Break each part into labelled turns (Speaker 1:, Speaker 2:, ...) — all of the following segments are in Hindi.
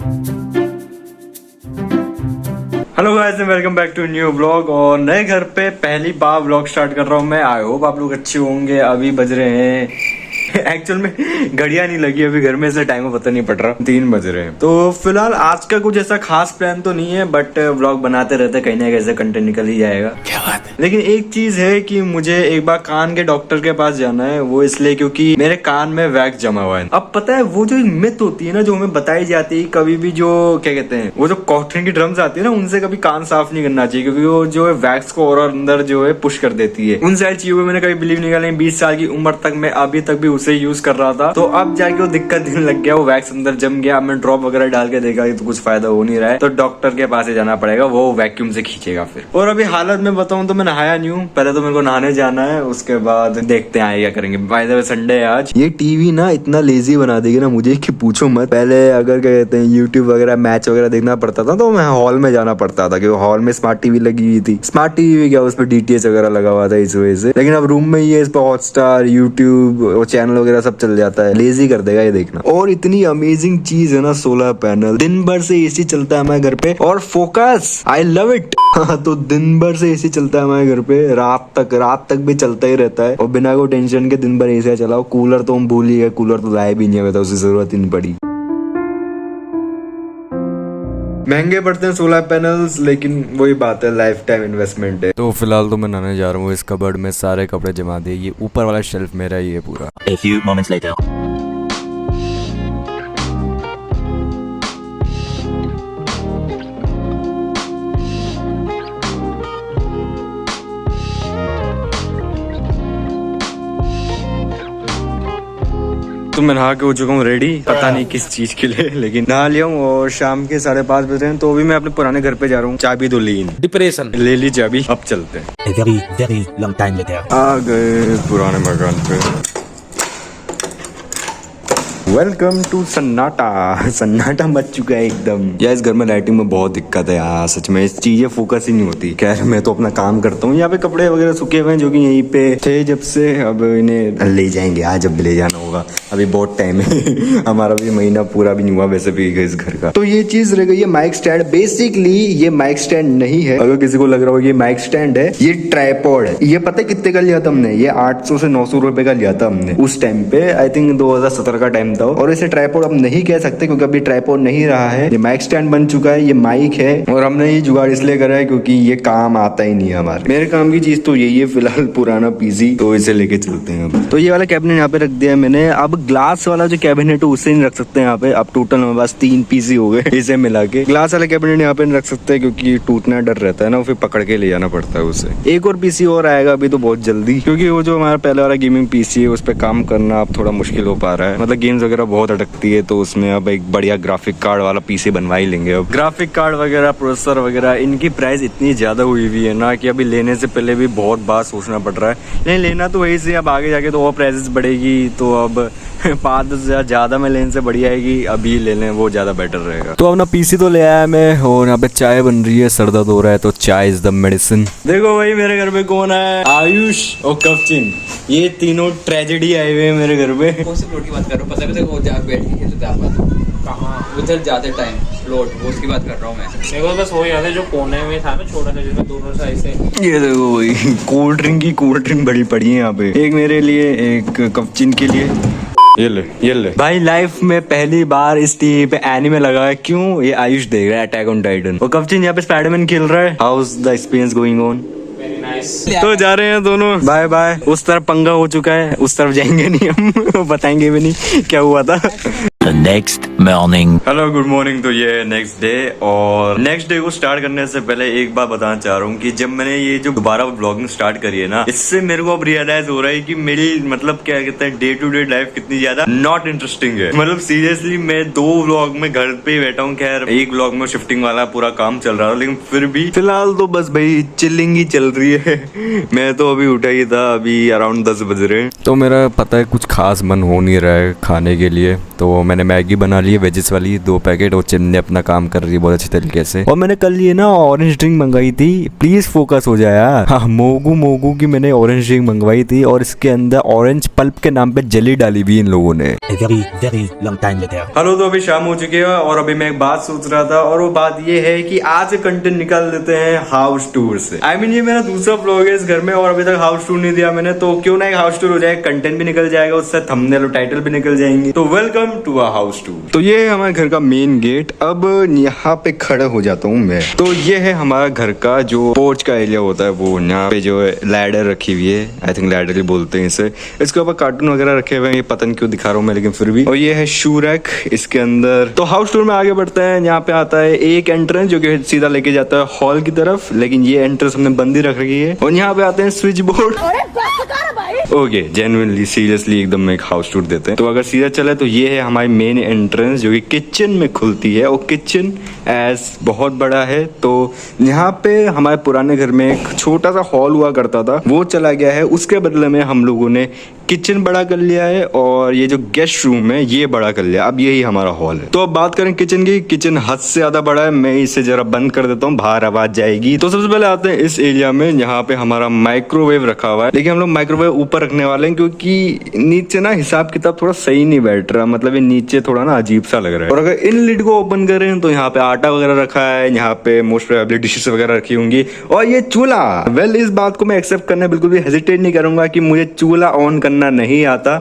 Speaker 1: Hello guys and welcome back to new vlog. और नए घर पे पहली बार व्लॉग स्टार्ट कर रहा हूँ मैं। आई होप आप लोग अच्छे होंगे। अभी बज रहे हैं एक्चुअल में घड़ियां नहीं लगी अभी घर में, इसलिए टाइम का पता नहीं पड़ रहा, 3 बज रहे हैं। तो फिलहाल आज का कुछ ऐसा खास प्लान तो नहीं है, बट व्लॉग बनाते रहते, कहीं ना कहीं कंटेंट निकल ही जाएगा। क्या बात है। लेकिन एक चीज है कि मुझे एक बार कान के डॉक्टर के पास जाना है। वो इसलिए क्योंकि मेरे कान में वैक्स जमा हुआ है। अब पता है वो जो मिथ होती है ना, जो हमें बताई जाती है, कभी भी जो क्या कहते हैं, वो जो कॉटन की ड्रम्स आती है ना, उनसे कभी कान साफ नहीं करना चाहिए, क्योंकि वो जो है वैक्स को और अंदर जो है पुश कर देती है। उन सारी चीजों में मैंने कभी बिलीव नहीं किया। 20 साल की उम्र तक मैं अभी तक भी उसे यूज कर रहा था, तो अब जाके वो दिक्कत देने लग गया, वो वैक्स अंदर जम गया। अब मैं ड्रॉप वगैरह डाल के देखा तो कुछ फायदा हो नहीं रहा है, तो डॉक्टर के पास ही जाना पड़ेगा, वो वैक्यूम से खींचेगा फिर। और अभी हालत में बताऊं तो मैं नहाया नहीं हूँ। पहले तो मेरे को नहाने जाना है, उसके बाद देखते हैं आगे क्या करेंगे। बाय द वे संडे है आज। ये टीवी ना इतना लेजी बना देगी ना मुझे कि पूछो मत। पहले अगर क्या कहते हैं यूट्यूब वगैरह मैच वगैरह देखना पड़ता था तो मैं हॉल में जाना पड़ता था, क्योंकि हॉल में स्मार्ट टीवी लगी हुई थी। स्मार्ट टीवी भी क्या, उस पर DTH वगैरह लगा हुआ था इस वजह से। लेकिन अब रूम में ही है, इस पर हॉटस्टार, यूट्यूब और चैनल वगैरह सब चल जाता है। लेजी कर देगा ये देखना। और इतनी अमेजिंग चीज है ना सोलर पैनल। दिन भर से एसी चलता है हमारे घर पे, और फोकस आई लव इट। तो दिन भर से एसी चलता है हमारे घर पे, रात तक भी चलता ही रहता है, और बिना कोई टेंशन के दिन भर एसी चलाओ। कूलर तो हम भूल ही गए, कूलर तो लाए भी नहीं हुआ था, उसकी जरूरत ही नहीं पड़ी। महंगे पड़ते हैं सोलर पैनल्स, लेकिन वही बात है, लाइफ टाइम इन्वेस्टमेंट है। तो फिलहाल तो मैं नहाने जा रहा हूँ। इस कबर्ड में सारे कपड़े जमा दिए, ये ऊपर वाला शेल्फ मेरा ही है पूरा।
Speaker 2: A few moments later.
Speaker 1: तो मैं नहा के हो चुका हूँ रेडी, पता नहीं किस चीज के लिए, लेकिन नहा लिया हूँ। और शाम के 5:30 बज रहे हैं, तो अभी मैं अपने पुराने घर पे जा रहा हूँ। चाबी तो ली, डिप्रेशन ले ली चाबी, अब चलते हैं।
Speaker 2: A very, very long time later.
Speaker 1: आ गए पुराने मकान पे। वेलकम टू सन्नाटा। सन्नाटा मच चुका है एकदम। यार इस घर में लाइटिंग में बहुत दिक्कत है यार, सच में इस चीजें फोकस ही नहीं होती। खैर मैं तो अपना काम करता हूँ। यहाँ पे कपड़े वगैरह सूखे हुए हैं, जो कि यहीं पे थे जब से। अब इन्हें ले जाएंगे आज, जब भी ले जाना होगा। अभी बहुत टाइम है हमारा भी महीना पूरा भी नहीं हुआ वैसे भी इस घर का। तो ये चीज रह गई है माइक स्टैंड। बेसिकली ये माइक स्टैंड नहीं है, अगर किसी को लग रहा हो ये माइक स्टैंड है, ये ट्राइपॉड है। ये पता है कितने का लिया था हमने? ये 800 से 900 रुपए का लिया था हमने उस टाइम पे। आई थिंक 2017 का टाइम था। और इसे ट्राइपॉड अब नहीं कह सकते, क्योंकि अभी ट्राइपॉड नहीं रहा है। ये माइक स्टैंड बन चुका है, ये माइक है। और हमने ये जुगाड़ इसलिए करा है क्योंकि ये काम आता ही नहीं है हमारे। मेरे काम की चीज तो यही है फिलहाल, पुराना पीसी, तो इसे लेके चलते हैं अब। तो ये वाला कैबिनेट यहाँ पे रख दिया है मैंने। अब ग्लास वाला जो कैबिनेट है उससे नहीं रख सकते यहाँ पे। अब टोटल हमारे पास 3 पीसी हो गए इसे मिला के। ग्लास वाला कैबिनेट यहाँ पे नहीं रख सकते, क्योंकि टूटना डर रहता है ना, फिर पकड़ के ले जाना पड़ता है उसे। एक और पीसी और आएगा अभी तो बहुत जल्दी, क्योंकि वो जो हमारा पहले वाला गेमिंग पीसी है उस पर काम करना अब थोड़ा मुश्किल हो पा रहा है। मतलब गेम्स वगैरह बहुत अटकती है, तो उसमें अब एक बढ़िया ग्राफिक कार्ड वाला पीसी बनवा ही लेंगे। अब ग्राफिक कार्ड वगैरह, प्रोसेसर वगैरह, इनकी प्राइस इतनी ज्यादा हुई हुई है ना कि अभी लेने से पहले भी बहुत बार सोचना पड़ रहा है। नहीं लेना तो वही से, अब आगे जाके तो और प्राइसेस बढ़ेगी, तो अब 5-10 हजार ज्यादा में लेने से बढ़िया है कि अभी ले लें, वो ज्यादा बेटर रहेगा। तो अब ना पीसी तो ले आया मैं, और यहाँ पे चाय बन रही है, सर दर्द हो रहा है तो चाय इज द मेडिसिन। देखो भाई मेरे घर पे कौन है, आयुष और कवचिन, ये तीनों ट्रेजेडी आए हुए हैं मेरे घर पे।
Speaker 3: कौन सी प्लॉट की बात कर रहा हूँ? पता है वो बैठ के खेलते थे आप कहाँ उधर जाते टाइम प्लॉट, वो उसकी बात कर रहा हूँ मैं।
Speaker 4: मेरे को बस वो याद है जो कोने में था ना छोटा सा, जिसमें दोनों साइड से।
Speaker 1: ये देखो भाई कोल्ड ड्रिंक बड़ी पड़ी है यहाँ पे, एक मेरे लिए, एक कवचिन के लिए। ये ले भाई, लाइफ में पहली बार इस टीवी पे एनीमे लगा है। क्यों? ये आयुष देख रहा है अटैक ऑन टाइटन, और कवचिन यहाँ पे स्पाइडरमैन खेल रहा है। How is the experience going on?
Speaker 4: Very nice.
Speaker 1: तो जा रहे हैं दोनों, बाय बाय। उस तरफ पंगा हो चुका है, उस तरफ जाएंगे नहीं हम बताएंगे भी नहीं क्या हुआ था।
Speaker 2: The next morning.
Speaker 1: Hello good morning. तो ये है नेक्स्ट डे, और नेक्स्ट डे को स्टार्ट करने से पहले एक बात बताना चाह रहा हूँ कि जब मैंने ये जो दोबारा ब्लॉगिंग स्टार्ट करी है ना, इससे मेरे को अब रियलाइज हो रहा है कि मेरी मतलब क्या कहते हैं डे टू डे लाइफ कितनी ज्यादा नॉट इंटरेस्टिंग है। मतलब सीरियसली मैं 2 व्लॉग में घर पे ही बैठा हूँ। खैर एक व्लॉग में शिफ्टिंग वाला पूरा काम चल रहा था, लेकिन फिर भी फिलहाल तो बस भाई चिल्लिंग ही चल रही है। मैं तो अभी उठा ही था, अभी अराउंड 10 बज रहे हैं। तो मेरा पता है कुछ खास मन हो नहीं रहा है खाने के लिए, तो मैंने मैंने मैगी बना ली है वेजिस वाली 2 पैकेट, और चिमनी अपना काम कर रही है बहुत अच्छे तरीके से। और मैंने कल ये ना ऑरेंज ड्रिंक मंगाई थी, प्लीज फोकस हो जाए यार। हाँ, मोगू की मैंने ऑरेंज ड्रिंक मंगवाई थी और इसके अंदर ऑरेंज पल्प के नाम पे जेली डाली हुई इन लोगों ने।
Speaker 2: A very long time later.
Speaker 1: Hello, तो अभी शाम हो चुकी है और अभी मैं एक बात सोच रहा था, और वो बात ये है कि आज से कंटेंट निकाल देते हैं हाउस टूर से। ये मेरा दूसरा व्लॉग है इस घर में और अभी तक हाउस टूर नहीं दिया मैंने, तो क्यों ना एक हाउस टूर हो जाए, कंटेंट भी निकल जाएगा, उससे थंबनेल और टाइटल भी निकल जाएंगे। तो welcome to a house tour. तो ये है हमारे घर का मेन गेट। अब यहाँ पे खड़ा हो जाता हूँ मैं। तो ये है हमारा घर का जो पोर्च का एरिया होता है, वो यहाँ पे जो है लैडर रखी हुई है, आई थिंक लैडर ही बोलते हैं इसे। इसके ऊपर कार्टून वगैरह रखे हुए हैं, ये पता नहीं क्यों दिखा रहा हूँ मैं, लेकिन फिर भी। और ये है शू रैक इसके अंदर। तो हाउस टूर में आगे बढ़ते हैं। यहाँ पे आता है एक एंट्रेंस जो कि सीधा लेके जाता है हॉल की तरफ, लेकिन ये एंट्रेंस हमने बंद ही रख रखी है। और यहाँ पे आते हैं switch board. Okay, genuinely seriously एकदम एक हाउस टूर देते हैं। तो अगर सीधा चले तो ये है हमारी मेन एंट्रेंस जो कि किचन में खुलती है, और किचन एज बहुत बड़ा है। तो यहाँ पे हमारे पुराने घर में एक छोटा सा हॉल हुआ करता था, वो चला गया है, उसके बदले में हम लोगों ने किचन बड़ा कर लिया है, और ये जो गेस्ट रूम है ये बड़ा कर लिया। अब यही हमारा हॉल है। तो अब बात करें किचन की, किचन हद से ज्यादा बड़ा है। मैं इसे जरा बंद कर देता हूँ, बाहर आवाज जाएगी। तो सबसे पहले आते हैं इस एरिया में। यहाँ पे हमारा माइक्रोवेव रखा हुआ है, लेकिन हम लोग माइक्रोवेव ऊपर रखने वाले हैं क्योंकि नीचे ना हिसाब किताब थोड़ा सही नहीं बैठ रहा, मतलब ये नीचे थोड़ा ना अजीब सा लग रहा है। और अगर इन लिड को ओपन करें तो यहाँ पे आटा वगैरह रखा है, यहाँ पे मोस्ट प्रोबेबली डिशेस वगैरह रखी होंगी, और ये चूल्हा। वेल, इस बात को मैं एक्सेप्ट करने बिल्कुल भी हेजिटेट नहीं करूंगा कि मुझे चूल्हा ऑन करना नहीं आता।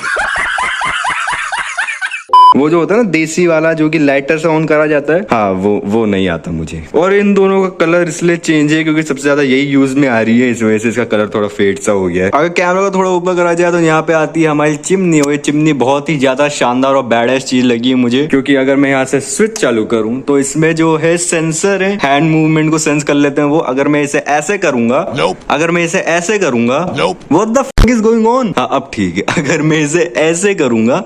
Speaker 1: वो जो होता है ना देसी वाला, जो कि लाइटर से ऑन करा जाता है, हाँ वो नहीं आता मुझे। और इन दोनों का कलर इसलिए चेंज है क्योंकि सबसे ज्यादा यही यूज में आ रही है, इस वजह से इसका कलर थोड़ा फेड सा हो गया है। अगर कैमरा को थोड़ा ऊपर करा जाए तो यहाँ पे आती है हमारी चिमनी, और ये चिमनी बहुत ही ज्यादा शानदार और बैडेस्ट चीज लगी है मुझे, क्योंकि अगर मैं यहाँ से स्विच चालू करूँ तो इसमें जो है सेंसर है, हैंड मूवमेंट को सेंस कर लेते हैं वो। अगर मैं इसे ऐसे करूंगा, अगर मैं इसे ऐसे करूंगा, what the fuck is going on. हाँ, अब ठीक है। अगर मैं इसे ऐसे करूंगा,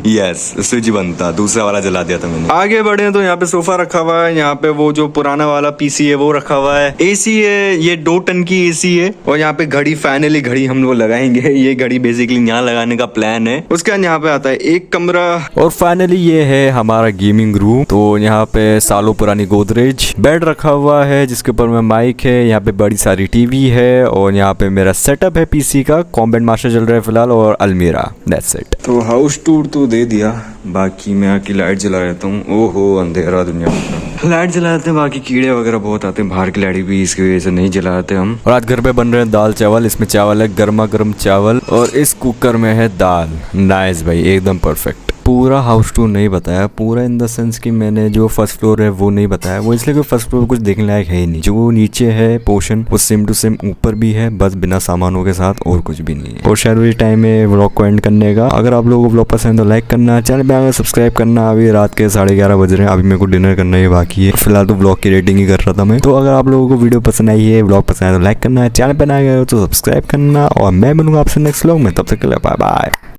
Speaker 1: यस, स्विच बनता, दूसरा वाला जला दिया था मैंने। आगे बढ़े तो यहाँ पे सोफा रखा हुआ है, यहाँ पे वो जो पुराना वाला पीसी है वो रखा हुआ है, एसी है, ये 2 टन की एसी है, और यहाँ पे घड़ी, फाइनली घड़ी हम लोग लगाएंगे। ये घड़ी बेसिकली यहाँ लगाने का प्लान है। उसके बाद यहाँ पे आता है एक कमरा, और फाइनली ये है हमारा गेमिंग रूम। तो यहाँ पे सालों पुरानी गोदरेज बेड रखा हुआ है, जिसके ऊपर में माइक है, यहाँ पे बड़ी सारी टीवी है, और यहाँ पे मेरा सेटअप है पीसी का, कॉम्बैट मास्टर चल रहा है फिलहाल, और अलमीरा, दैट्स इट। तो हाउस टूर तो दे दिया, बाकी मैं आके लाइट जला देता हूँ। ओहो, अंधेरा दुनिया में लाइट जला देते हैं, बाकी कीड़े वगैरह बहुत आते हैं, बाहर की लाइट भी इसकी वजह से नहीं जलाते हम। और आज घर पे बन रहे हैं दाल चावल। इसमें चावल है गर्मा गर्म चावल, और इस कुकर में है दाल। नाइस भाई, एकदम परफेक्ट। पूरा हाउस टूर नहीं बताया, पूरा इन द सेंस कि मैंने जो फर्स्ट फ्लोर है वो नहीं बताया, वो इसलिए कि फर्स्ट फ्लोर कुछ देखने लायक है ही नहीं। जो नीचे है पोर्शन वो सेम टू सेम ऊपर भी है, बस बिना सामानों के साथ, और कुछ भी नहीं है। और शायद वही टाइम है व्लॉग को एंड करने का। अगर आप लोगों को व्लॉग पसंद है तो लाइक करना, चैनल पे आकर सब्सक्राइब करना। अभी रात के 11:30 बज रहे हैं, अभी मेरे को डिनर करना ही बाकी है। फिलहाल तो व्लॉग की रेटिंग ही कर रहा था मैं। तो अगर आप लोगों को वीडियो पसंद आई है, व्लॉग पसंद है तो लाइक करना, चैनल पे ना गए हो तो सब्सक्राइब करना, और मैं मिलूंगा आपसे नेक्स्ट व्लॉग में। तब तक के लिए बाय बाय।